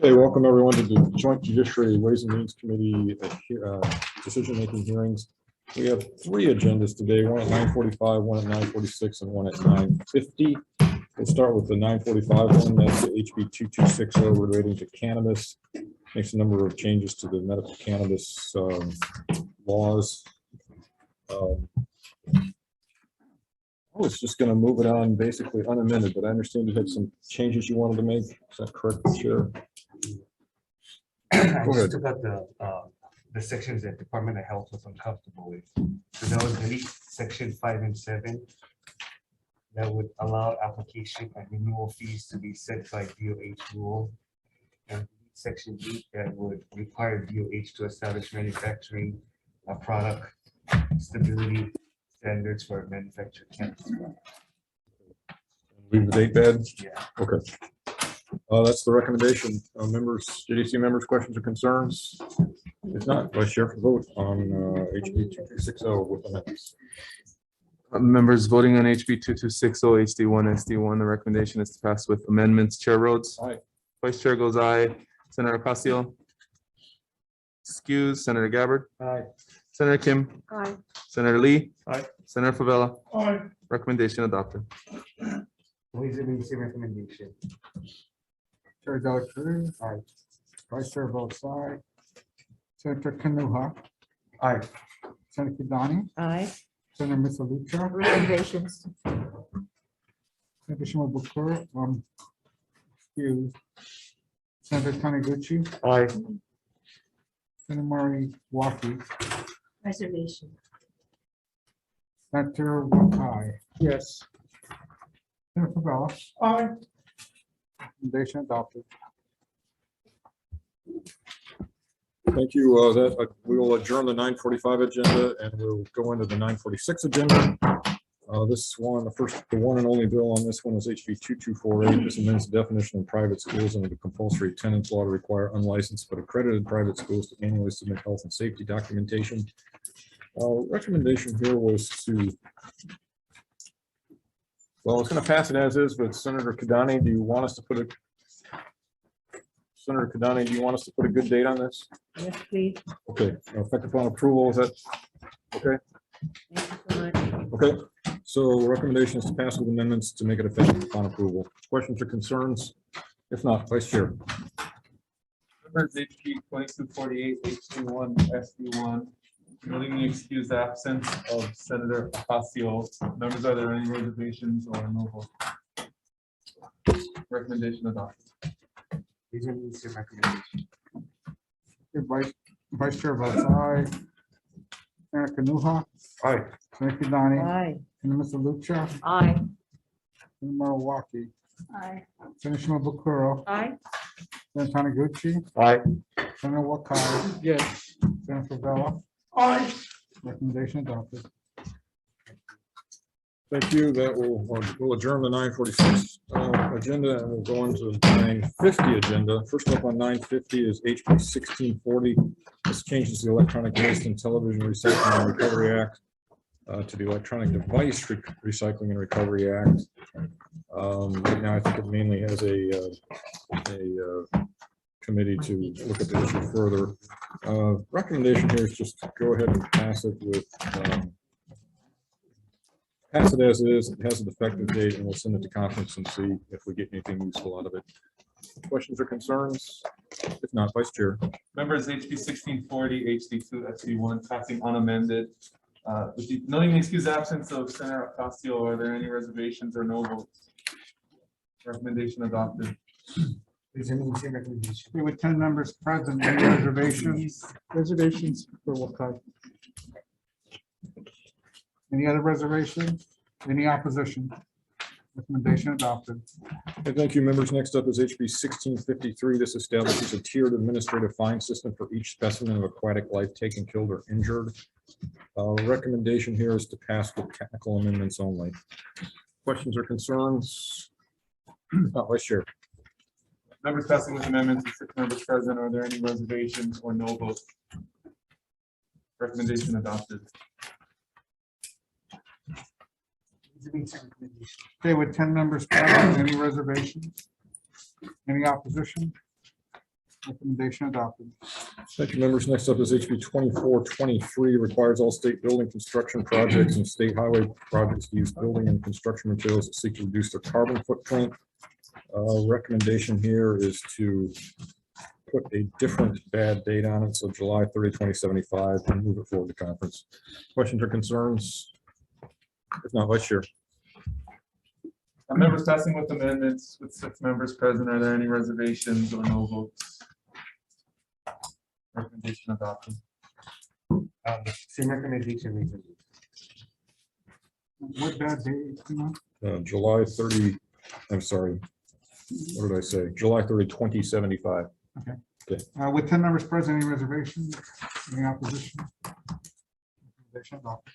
Hey, welcome everyone to the Joint Judiciary Ways and Means Committee decision-making hearings. We have three agendas today, one at 9:45, one at 9:46, and one at 9:50. We'll start with the 9:45 one, that's the HB 2260 relating to cannabis. Makes a number of changes to the medical cannabis laws. I was just going to move it on basically unamended, but I understand you had some changes you wanted to make. Is that correct, Chair? I just took out the sections that Department of Health was uncomfortable with. So that would delete section 5 and 7. That would allow application and renewal fees to be set by DOH rule. And section 8 that would require DOH to establish manufacturing product stability standards for manufactured cannabis. Leave the date bed? Yeah. Okay. That's the recommendation. Members, JDC members, questions or concerns? If not, Vice Chair for vote on HB 2260 with amendments. Members voting on HB 2260 HD1 SD1, the recommendation is to pass with amendments. Chair Rhodes? Aye. Vice Chair goes aye. Senator Ocasio? Excuse. Senator Gabbard? Aye. Senator Kim? Aye. Senator Lee? Aye. Senator Favela? Aye. Recommendation adopted. Ways and Means recommendation. Chair Delacruz. Aye. Vice Chair votes aye. Senator Kanuha. Aye. Senator Kidani. Aye. Senator Misalucha. Reservations. Senator Shimabukuro. Excused. Senator Taniguchi. Aye. Senator Moriwaki. Reservation. Senator Wakai. Yes. Senator Favela. Aye. Recommendation adopted. Thank you. We will adjourn the 9:45 agenda and we'll go into the 9:46 agenda. This one, the one and only bill on this one is HB 2248. This amends the definition of private schools under the compulsory attendance law to require unlicensed but accredited private schools to annually submit health and safety documentation. Recommendation here was to, well, it's going to pass it as is, but Senator Kidani, do you want us to put a good date on this? Yes, please. Okay, effective upon approval, is that okay? Thank you so much. Okay, so recommendation is to pass with amendments to make it effective upon approval. Questions or concerns? If not, Vice Chair. Members HB 2248 HD1 SD1, noting the excused absence of Senator Ocasio. Members, are there any reservations or no vote? Recommendation adopted. Ways and Means recommendation. Vice Chair votes aye. Senator Kanuha. Aye. Senator Kidani. Aye. Senator Misalucha. Aye. Senator Moriwaki. Aye. Senator Shimabukuro. Aye. Senator Taniguchi. Aye. Senator Wakai. Yes. Senator Favela. Aye. Recommendation adopted. Thank you. That we'll adjourn the 9:46 agenda and we'll go into the 9:50 agenda. First up on 9:50 is HB 1640. This changes the Electronic Waste and Television Recycling and Recovery Act to the Electronic Device Recycling and Recovery Act. Right now, I think it mainly has a committee to look at the issue further. Recommendation here is just to go ahead and pass it with pass it as is. It has an effective date, and we'll send it to conference and see if we get anything useful out of it. Questions or concerns? If not, Vice Chair. Members HB 1640 HD2 SD1 passing unamended. Noting the excused absence of Senator Ocasio, are there any reservations or no votes? Recommendation adopted. Ways and Means recommendation. Okay, with 10 members present, any reservations? Reservations for Wakai. Any other reservations? Any opposition? Recommendation adopted. Okay, thank you, members. Next up is HB 1653. This establishes a tiered administrative fine system for each specimen of aquatic life taken, killed, or injured. Recommendation here is to pass with technical amendments only. Questions or concerns? Vice Chair. Members passing with amendments, with 6 members present, are there any reservations or no votes? Recommendation adopted. Okay, with 10 members present, any reservations? Any opposition? Recommendation adopted. Thank you, members. Next up is HB 2423, requires all state building construction projects and state highway projects to use building and construction materials that seek to reduce their carbon footprint. Recommendation here is to put a different bad date on it, so July 30, 2075, and move it forward to conference. Questions or concerns? If not, Vice Chair. Members passing with amendments with 6 members present. Are there any reservations or no votes? Recommendation adopted. Same recommendation. reason. What bad date? July 30, I'm sorry, what did I say? July 30, 2075. With 10 members present, any reservations? Any opposition? Recommendation adopted.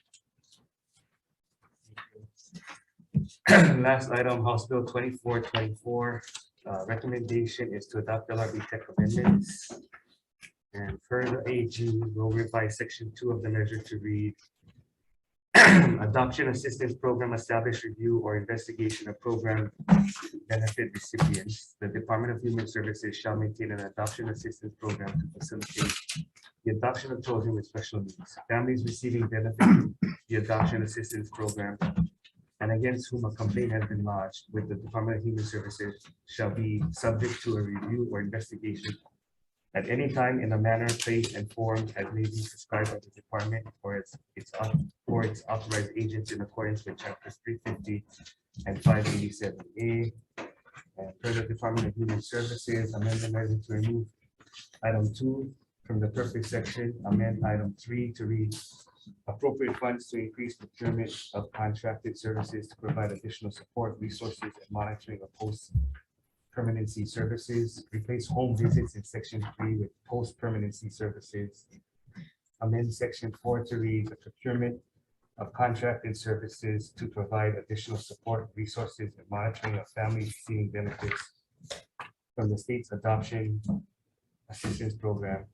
Last item, House Bill 2424. Recommendation is to adopt LRB tech amendments. And further, AG will revise section 2 of the measure to read adoption assistance program, establish review or investigation of program benefit recipients. The Department of Human Services shall maintain an adoption assistance program to facilitate the adoption of children with special needs. Families receiving benefit from the adoption assistance program and against whom a complaint has been lodged with the Department of Human Services shall be subject to a review or investigation at any time in a manner, place, and form as may be prescribed by the department or its authorized agents in accordance with chapters 350 and 587A. And further, Department of Human Services amend the measure to remove item 2 from the purpose section, amend item 3 to read appropriate funds to increase procurement of contracted services to provide additional support, resources, and monitoring of post-permanency services. Replace home visits in section 3 with post-permanency services. Amend section 4 to read the procurement of contracted services to provide additional support, resources, and monitoring of families receiving benefits from the state's adoption assistance program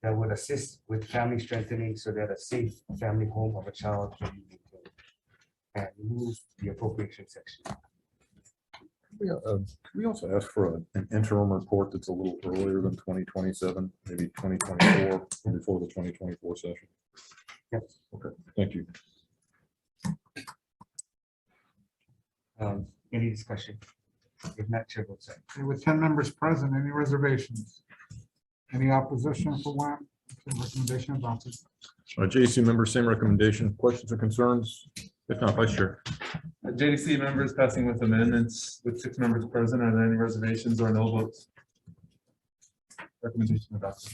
that would assist with family strengthening so that a safe family home of a child can be maintained. And remove the appropriation section. Yeah, can we also ask for an interim report that's a little earlier than 2027, maybe 2024, before the 2024 session? Yes. Okay, thank you. Any discussion? If not, chair votes aye. Okay, with 10 members present, any reservations? Any opposition for WAM? Okay, recommendation adopted. JDC members, same recommendation. Questions or concerns? If not, Vice Chair. JDC members passing with amendments with 6 members present. Are there any reservations or no votes? Recommendation adopted.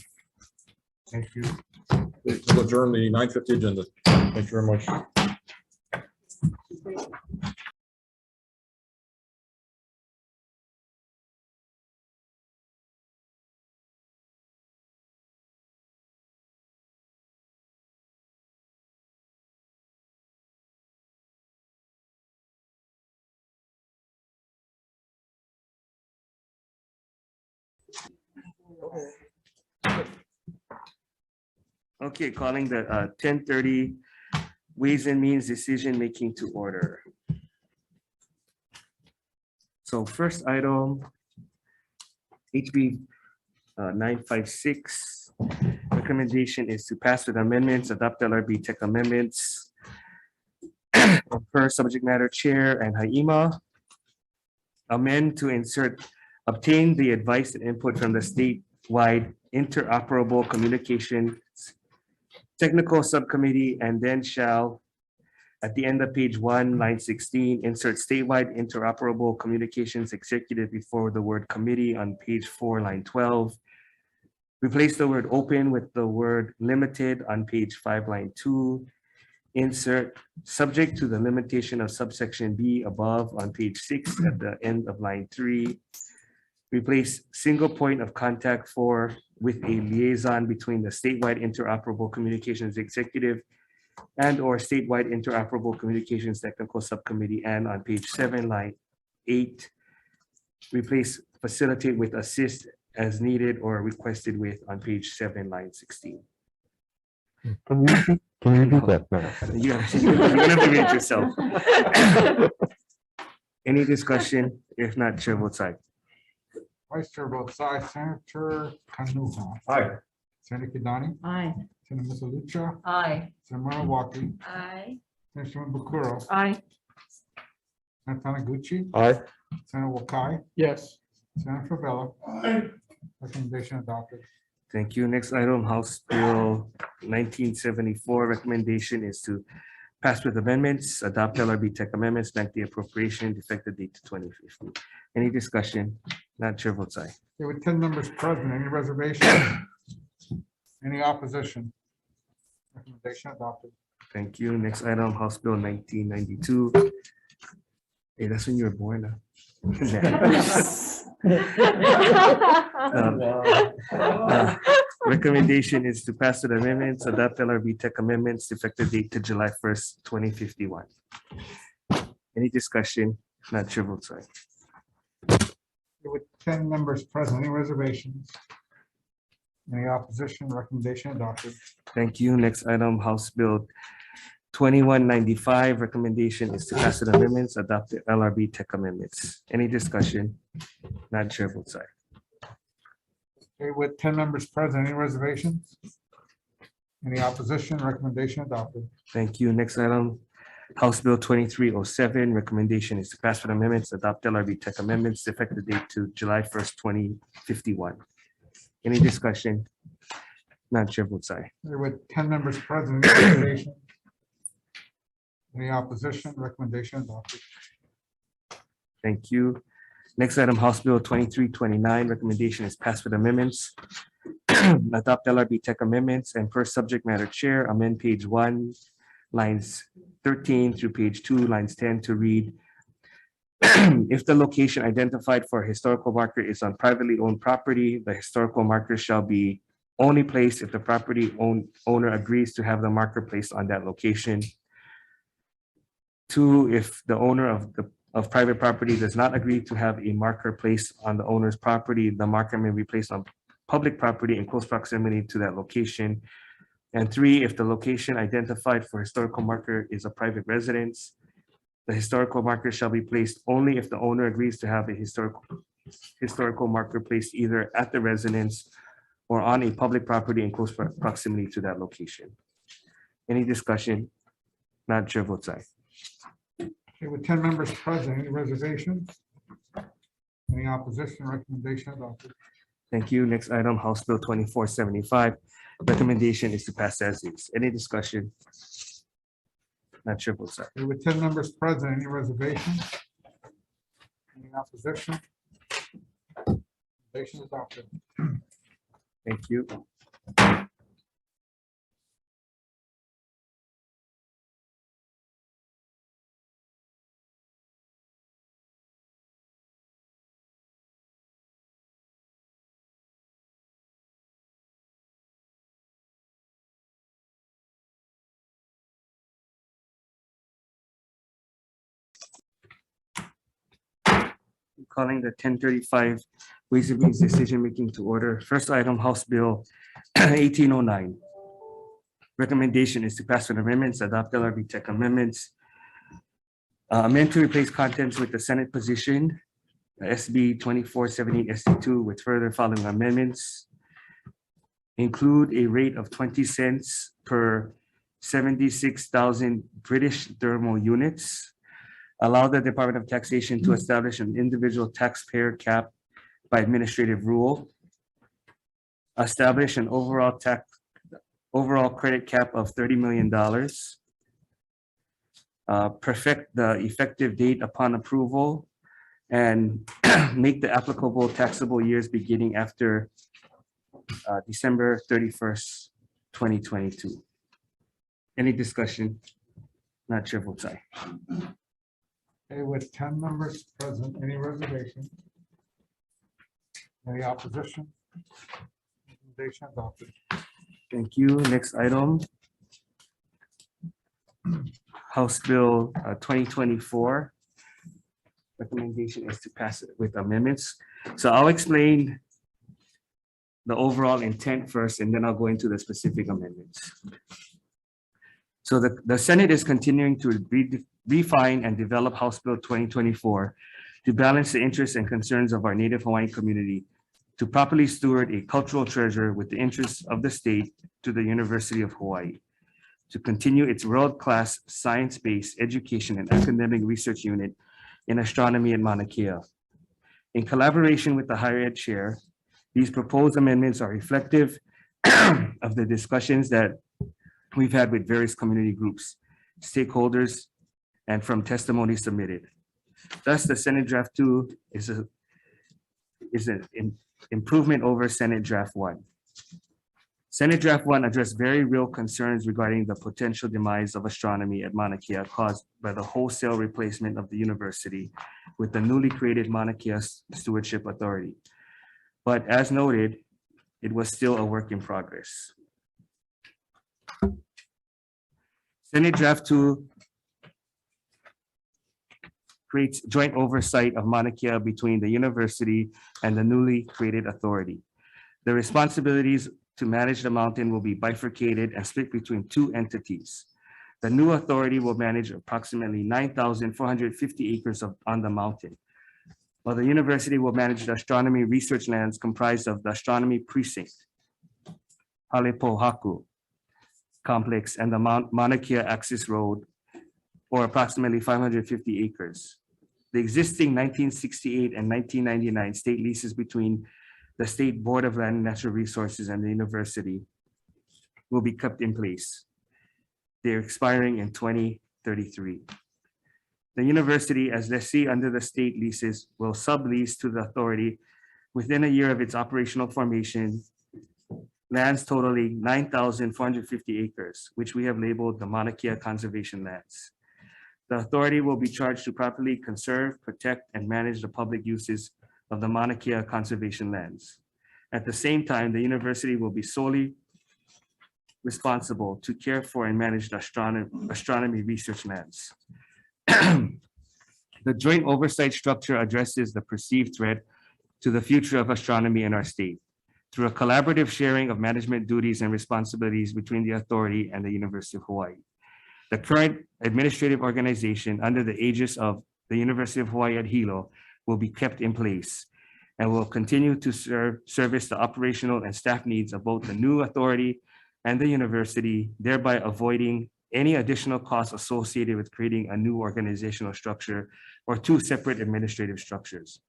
Thank you. We'll adjourn the 9:50 agenda. Thank you very much. Okay, calling the 10:30 Ways and Means Decision Making to order. So first item, HB 956. Recommendation is to pass with amendments, adopt LRB tech amendments per subject matter chair and HAIMA. Amend to insert, obtain the advice and input from the statewide interoperable communications technical subcommittee, and then shall, at the end of page 1, line 16, insert statewide interoperable communications executive before the word committee on page 4, line 12. Replace the word open with the word limited on page 5, line 2. Insert subject to the limitation of subsection B above on page 6 at the end of line 3. Replace single point of contact for with a liaison between the statewide interoperable communications executive and or statewide interoperable communications technical subcommittee, and on page 7, line 8, replace facilitate with assist as needed or requested with on page 7, line 16. Can you do that now? You're gonna have to read it yourself. Any discussion? If not, chair votes aye. Vice Chair votes aye. Senator Kanuha. Aye. Senator Kidani. Aye. Senator Misalucha. Aye. Senator Manawaki. Aye. Senator Bakura. Aye. Senator Taniguchi. Aye. Senator Wakai. Yes. Senator Favela. Recommendation adopted. Thank you. Next item, House Bill 1974. Recommendation is to pass with amendments, adopt LRB tech amendments, bank the appropriation, effective date to 2050. Any discussion? Not chair votes aye. Okay, with 10 members present, any reservation? Any opposition? Recommendation adopted. Thank you. Next item, House Bill 1992. Hey, that's when you were born. Recommendation is to pass the amendments, adopt LRB tech amendments, effective date to July 1st, 2051. Any discussion? Not chair votes aye. With 10 members present, any reservations? Any opposition? Recommendation adopted. Thank you. Next item, House Bill 2195. Recommendation is to pass the amendments, adopt the LRB tech amendments. Any discussion? Not chair votes aye. Okay, with 10 members present, any reservations? Any opposition? Recommendation adopted. Thank you. Next item, House Bill 2307. Recommendation is to pass for the amendments, adopt LRB tech amendments, effective date to July 1st, 2051. Any discussion? Not chair votes aye. Okay, with 10 members present, any reservations? Any opposition? Recommendation adopted. Thank you. Next item, House Bill 2329. Recommendation is passed with amendments. Adopt LRB tech amendments and per subject matter chair, amend page 1, lines 13 through page 2, lines 10 to read. If the location identified for a historical marker is on privately owned property, the historical marker shall be only placed if the property owner agrees to have the marker placed on that location. 2, if the owner of private property does not agree to have a marker placed on the owner's property, the marker may be placed on public property in close proximity to that location. And 3, if the location identified for historical marker is a private residence, the historical marker shall be placed only if the owner agrees to have a historical marker placed either at the residence or on a public property in close proximity to that location. Any discussion? Not chair votes aye. Okay, with 10 members present, any reservations? Any opposition? Recommendation adopted. Thank you. Next item, House Bill 2475. Recommendation is to pass as is. Any discussion? Not chair votes aye. Okay, with 10 members present, any reservations? Any opposition? Recommendation adopted. Thank you. Calling the 1035 Ways and Means Decision Making to order. First item, House Bill 1809. Recommendation is to pass with amendments, adopt LRB tech amendments. Amend to replace contents with the Senate position, SB 2478 SC2 with further following amendments. Include a rate of 20 cents per 76,000 British thermal units. Allow the Department of Taxation to establish an individual taxpayer cap by administrative rule. Establish an overall credit cap of $30 million. Perfect the effective date upon approval and make the applicable taxable years beginning after December 31st, 2022. Any discussion? Not chair votes aye. Okay, with 10 members present, any reservation? Any opposition? Recommendation adopted. Thank you. Next item. House Bill 2024. Recommendation is to pass it with amendments. So I'll explain the overall intent first, and then I'll go into the specific amendments. So the Senate is continuing to refine and develop House Bill 2024 to balance the interests and concerns of our Native Hawaiian community, to properly steward a cultural treasure with the interests of the state to the University of Hawaii, to continue its world-class science-based education and academic research unit in astronomy at Mauna Kea. In collaboration with the Higher Ed Chair, these proposed amendments are reflective of the discussions that we've had with various community groups, stakeholders, and from testimony submitted. Thus, the Senate Draft 2 is an improvement over Senate Draft 1. Senate Draft 1 addressed very real concerns regarding the potential demise of astronomy at Mauna Kea caused by the wholesale replacement of the university with the newly created Mauna Kea Stewardship Authority. But as noted, it was still a work in progress. Senate Draft 2 creates joint oversight of Mauna Kea between the university and the newly created authority. The responsibilities to manage the mountain will be bifurcated and split between two entities. The new authority will manage approximately 9,450 acres on the mountain, while the university will manage the astronomy research lands comprised of the astronomy precinct, Halepohaku complex, and the Mauna Kea access road, or approximately 550 acres. The existing 1968 and 1999 state leases between the State Board of Land and Natural Resources and the university will be kept in place. They're expiring in 2033. The university, as lessee under the state leases, will sublease to the authority within a year of its operational formation lands totaling 9,450 acres, which we have labeled the Mauna Kea Conservation Lands. The authority will be charged to properly conserve, protect, and manage the public uses of the Mauna Kea Conservation Lands. At the same time, the university will be solely responsible to care for and manage the astronomy research lands. The joint oversight structure addresses the perceived threat to the future of astronomy in our state through a collaborative sharing of management duties and responsibilities between the authority and the University of Hawaii. The current administrative organization under the aegis of the University of Hawaii at Hilo will be kept in place and will continue to service the operational and staff needs of both the new authority and the university, thereby avoiding any additional costs associated with creating a new organizational structure or two separate administrative structures.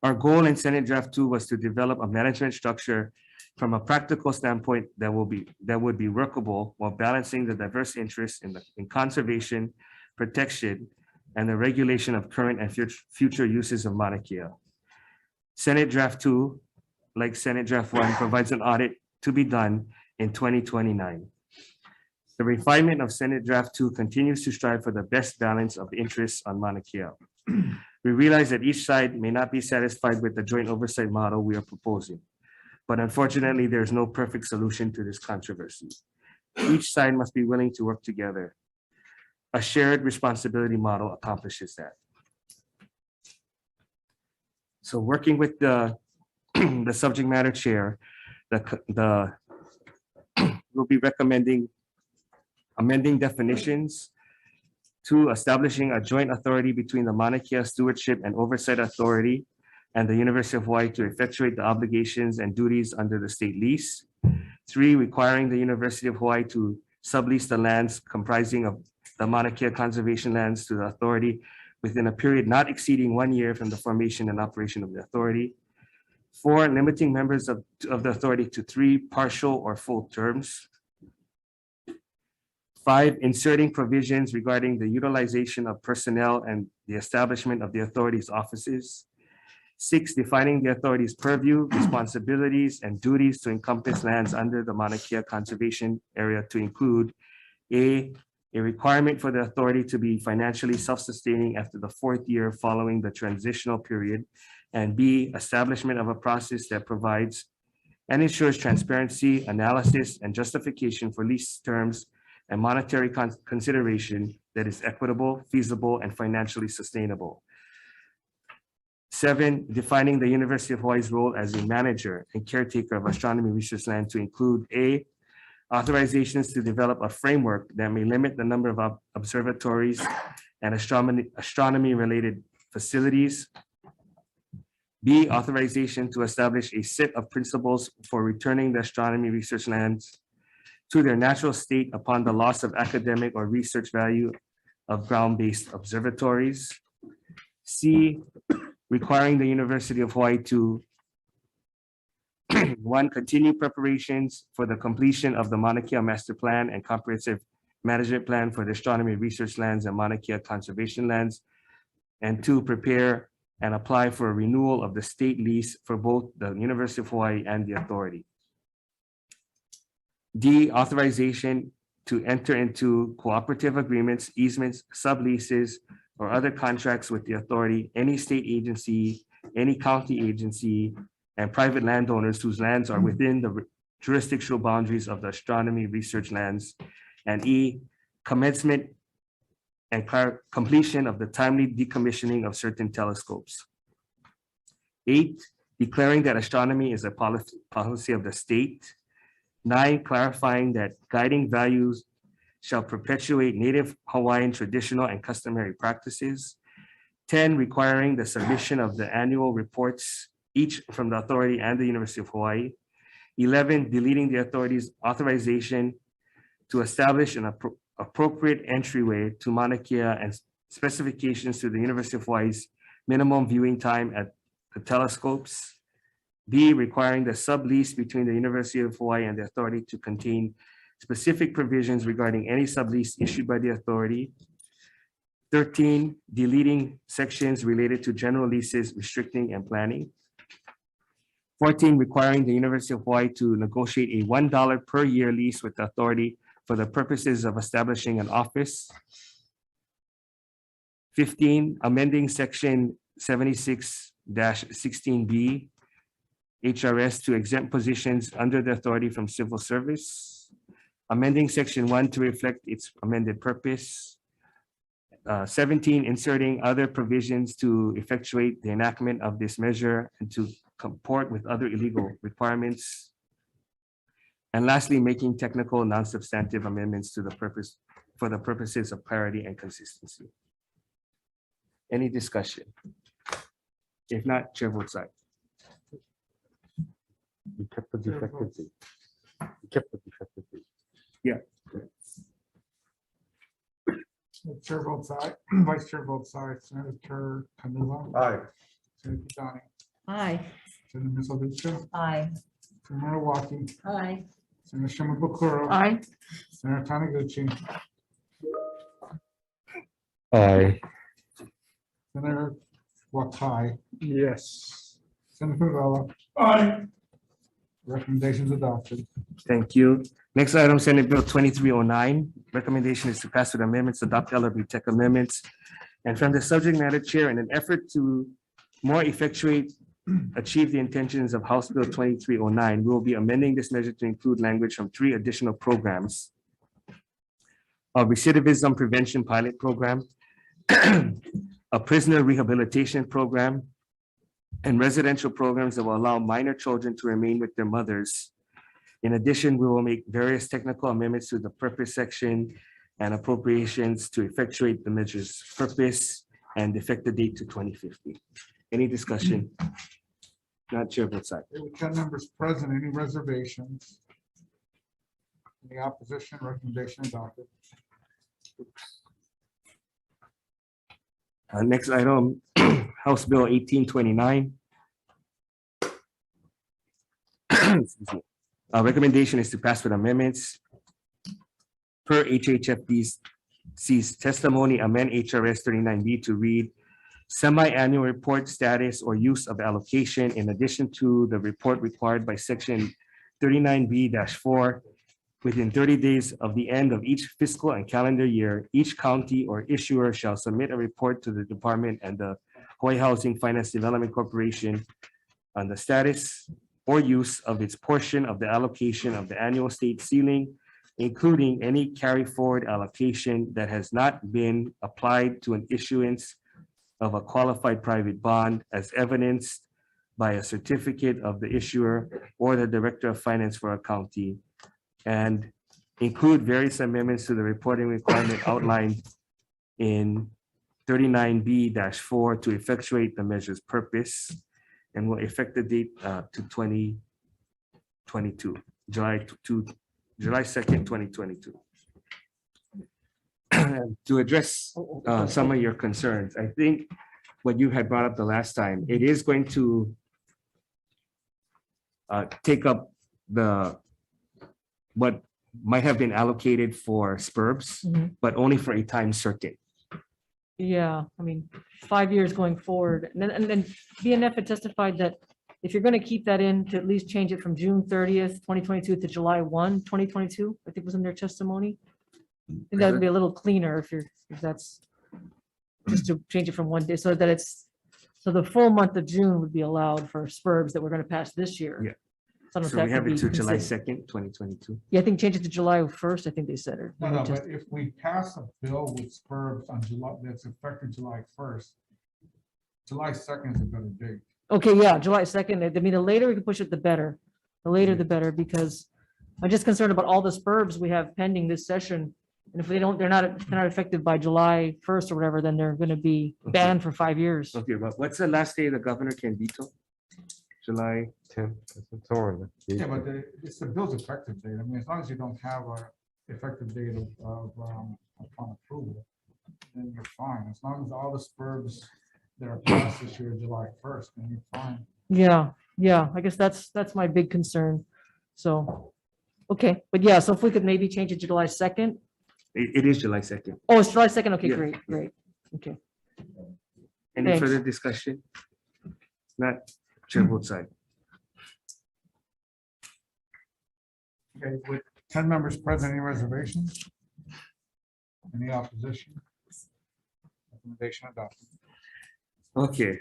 Our goal in Senate Draft 2 was to develop a management structure from a practical standpoint that would be workable while balancing the diverse interests in conservation, protection, and the regulation of current and future uses of Mauna Kea. Senate Draft 2, like Senate Draft 1, provides an audit to be done in 2029. The refinement of Senate Draft 2 continues to strive for the best balance of interests on Mauna Kea. We realize that each side may not be satisfied with the joint oversight model we are proposing, but unfortunately, there is no perfect solution to this controversy. Each side must be willing to work together. A shared responsibility model accomplishes that. So working with the subject matter chair, we'll be recommending amending definitions, 2, establishing a joint authority between the Mauna Kea Stewardship and Oversight Authority and the University of Hawaii to effectuate the obligations and duties under the state lease. 3, requiring the University of Hawaii to sublease the lands comprising of the Mauna Kea Conservation Lands to the authority within a period not exceeding 1 year from the formation and operation of the authority. 4, limiting members of the authority to 3 partial or full terms. 5, inserting provisions regarding the utilization of personnel and the establishment of the authority's offices. 6, defining the authority's purview, responsibilities, and duties to encompass lands under the Mauna Kea Conservation Area to include a requirement for the authority to be financially self-sustaining after the 4th year following the transitional period, and B, establishment of a process that provides and ensures transparency, analysis, and justification for lease terms and monetary consideration that is equitable, feasible, and financially sustainable. 7, defining the University of Hawaii's role as a manager and caretaker of astronomy research land to include A, authorizations to develop a framework that may limit the number of observatories and astronomy-related facilities. B, authorization to establish a set of principles for returning the astronomy research lands to their natural state upon the loss of academic or research value of ground-based observatories. C, requiring the University of Hawaii to one, continue preparations for the completion of the Mauna Kea Master Plan and Comprehensive Management Plan for the astronomy research lands and Mauna Kea conservation lands. And two, prepare and apply for a renewal of the state lease for both the University of Hawaii and the authority. D, authorization to enter into cooperative agreements, easements, subleases, or other contracts with the authority, any state agency, any county agency, and private landowners whose lands are within the jurisdictional boundaries of the astronomy research lands. And E, commencement and completion of the timely decommissioning of certain telescopes. 8, declaring that astronomy is a policy of the state. 9, clarifying that guiding values shall perpetuate Native Hawaiian traditional and customary practices. 10, requiring the submission of the annual reports, each from the authority and the University of Hawaii. 11, deleting the authority's authorization to establish an appropriate entryway to Mauna Kea and specifications to the University of Hawaii's minimum viewing time at the telescopes. B, requiring the sublease between the University of Hawaii and the authority to contain specific provisions regarding any sublease issued by the authority. 13, deleting sections related to general leases, restricting and planning. 14, requiring the University of Hawaii to negotiate a $1 per year lease with the authority for the purposes of establishing an office. 15, amending section 76-16B HRS to exempt positions under the authority from civil service. Amending section 1 to reflect its amended purpose. 17, inserting other provisions to effectuate the enactment of this measure and to comport with other illegal requirements. And lastly, making technical non-substantive amendments to the purpose for the purposes of clarity and consistency. Any discussion? If not, chair votes aye. You kept the defective date. You kept the defective date. Chair votes aye. Vice Chair votes aye. Senator Kanula. Aye. Senator Donnie. Aye. Senator Misalucha. Aye. Senator Waki. Aye. Senator Shimabukuro. Aye. Senator Taniguchi. Aye. Senator Wakai. Yes. Senator Vella. Aye. Recommendations adopted. Thank you. Next item, Senate Bill 2309. Recommendation is to pass with amendments, adopt LRB Tech amendments. And from the subject matter chair, in an effort to more effectuate, achieve the intentions of House Bill 2309, we will be amending this measure to include language from 3 additional programs: a recidivism prevention pilot program, a prisoner rehabilitation program, and residential programs that will allow minor children to remain with their mothers. In addition, we will make various technical amendments to the purpose section and appropriations to effectuate the measure's purpose and effective date to 2050. Any discussion? Not chair votes aye. There were 10 members present. Any reservations? Any opposition? Recommendation adopted. Next item, House Bill 1829. Excuse me. Recommendation is to pass with amendments. Per HHFDC's testimony, amend HRS 39B to read semi-annual report status or use of allocation in addition to the report required by section 39B-4. Within 30 days of the end of each fiscal and calendar year, each county or issuer shall submit a report to the department and the Hawaii Housing Finance Development Corporation on the status or use of its portion of the allocation of the annual state ceiling, including any carry forward allocation that has not been applied to an issuance of a qualified private bond as evidenced by a certificate of the issuer or the director of finance for a county, and include various amendments to the reporting requirement outlined in 39B-4 to effectuate the measure's purpose and will effect the date to 2022, July 2nd, 2022. To address some of your concerns, I think what you had brought up the last time, it is going to take up what might have been allocated for SPURBs, Mhm. but only for a time certain. Yeah, I mean, 5 years going forward. And then BNF had testified that if you're going to keep that in, to at least change it from June 30th, 2022 to July 1, 2022, I think was in their testimony. I think that would be a little cleaner if that's just to change it from one day so that so the full month of June would be allowed for SPURBs that we're going to pass this year. Yeah. So I don't know if So that we have could it be to July considered. 2nd, 2022. Yeah, I think change it to July 1st, I think they said it. No, but if we pass a bill with SPURBs on July, that's effective July 1st, July 2nd is a better date. Okay, yeah, July 2nd. I mean, the later we can push it, the better. The later, the better, because I'm just concerned about all the SPURBs we have pending this session. And if they're not effective by July 1st or whatever, then they're going to be banned for 5 years. Okay, but what's the last day the governor can veto? July 10, somewhere in there. Yeah, but it's the bill's effective date. I mean, as long as you don't have a effective date upon approval, then you're fine. As long as all the SPURBs that are passed this year, July 1st, then you're fine. Yeah, I guess that's my big concern. So, okay, but yeah, so if we could maybe change it to July 2nd. It is July 2nd. Oh, it's July 2nd. Okay, Yeah. great. Okay. Any Thanks. further discussion? Not, chair votes aye. Okay, with 10 members present, any reservations? Any opposition? Recommendation adopted. Okay.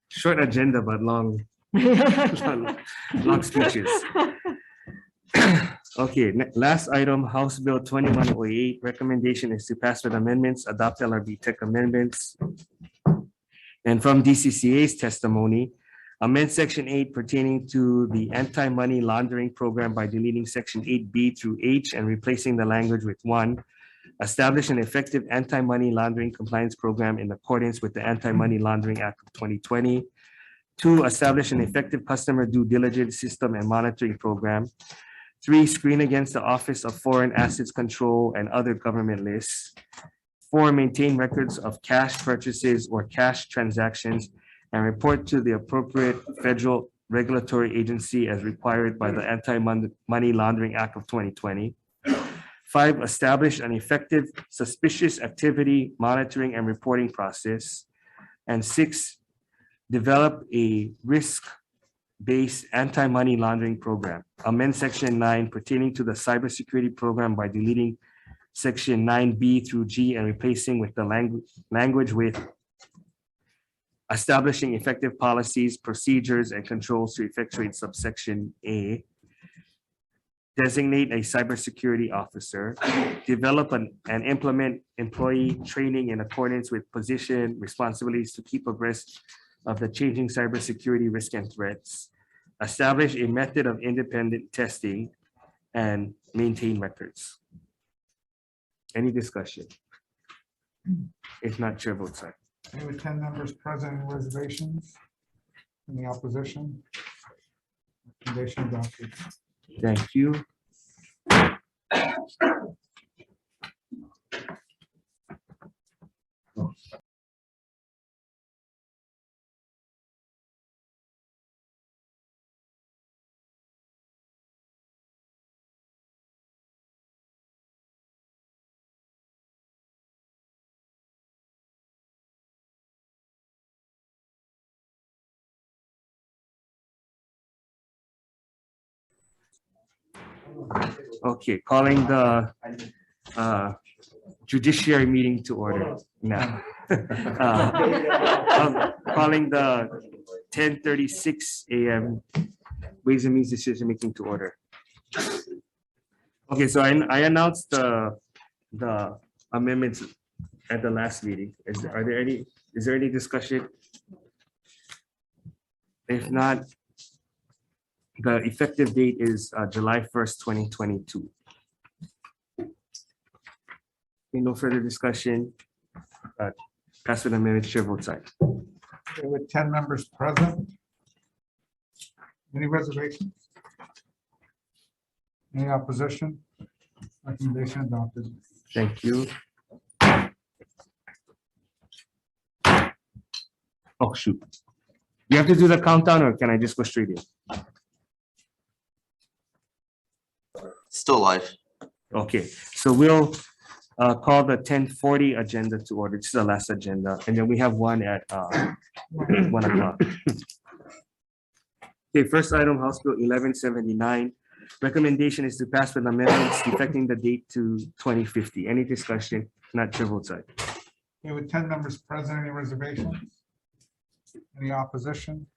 Short agenda, but long speeches. Okay, last item, House Bill 2108. Recommendation is to pass with amendments, adopt LRB Tech amendments. And from DCCA's testimony, amend Section 8 pertaining to the anti-money laundering program by deleting Section 8B through H and replacing the language with 1. Establish an effective anti-money laundering compliance program in accordance with the Anti-Money Laundering Act of 2020. 2. Establish an effective customer due diligence system and monitoring program. 3. Screen against the Office of Foreign Assets Control and other government lists. 4. Maintain records of cash purchases or cash transactions and report to the appropriate federal regulatory agency as required by the Anti-Money Laundering Act of 2020. 5. Establish an effective suspicious activity monitoring and reporting process. And 6. Develop a risk-based anti-money laundering program. Amend Section 9 pertaining to the cybersecurity program by deleting Section 9B through G and replacing with the language with establishing effective policies, procedures, and controls to effectuate subsection A. Designate a cybersecurity officer. Develop and implement employee training in accordance with position responsibilities to keep abreast of the changing cybersecurity risk and threats. Establish a method of independent testing and maintain records. Any discussion? If not, chair votes aye. Any with 10 members present, any reservations? Any opposition? Recommendation adopted. Thank you. Okay, calling the judiciary meeting to order now. Calling the 10:36 a.m. Ways and Means Decision Making to order. Okay, so I announced the amendments at the last meeting. Is there any discussion? If not, the effective date is July 1st, 2022. No further discussion. Pass with amendments, chair votes aye. Okay, with 10 members present. Any reservations? Any opposition? Recommendation adopted. Thank you. Oh, shoot. You have to do the countdown or can I just go straight in? Still live. Okay, so we'll call the 10:40 agenda to order. This is the last agenda, and then we have one at 1 o'clock. Okay, first item, House Bill 1179. Recommendation is to pass with amendments affecting the date to 2050. Any discussion? Not chair votes aye. Okay, with 10 members present, any reservations? Any opposition?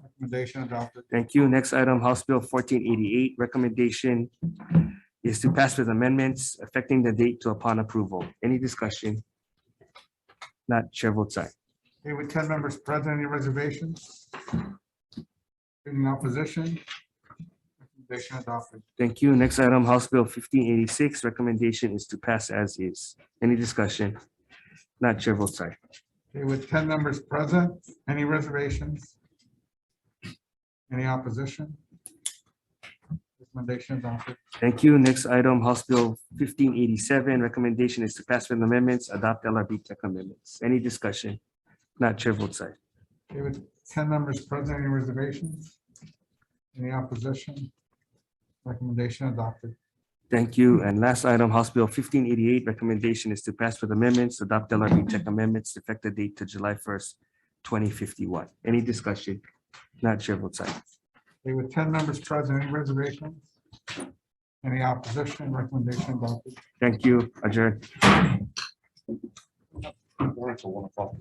Recommendation adopted. Thank you. Next item, House Bill 1488. Recommendation is to pass with amendments affecting the date to upon approval. Any discussion? Not chair votes aye. Okay, with 10 members present, any reservations? Any opposition? Recommendation adopted. Thank you. Next item, House Bill 1586. Recommendation is to pass as is. Any discussion? Not chair votes aye. Okay, with 10 members present, any reservations? Any opposition? Recommendation adopted. Thank you. Next item, House Bill 1587. Recommendation is to pass with amendments, adopt LRB tech amendments. Any discussion? Not chair votes aye. Okay, with 10 members present, any reservations? Any opposition? Recommendation adopted. Thank you. And last item, House Bill 1588. Recommendation is to pass with amendments, adopt LRB tech amendments, effective date to July 1st, 2051. Any discussion? Not chair votes aye. Okay, with 10 members present, any reservations? Any opposition? Recommendation adopted. Thank you. Adjourn. We're until 1 o'clock.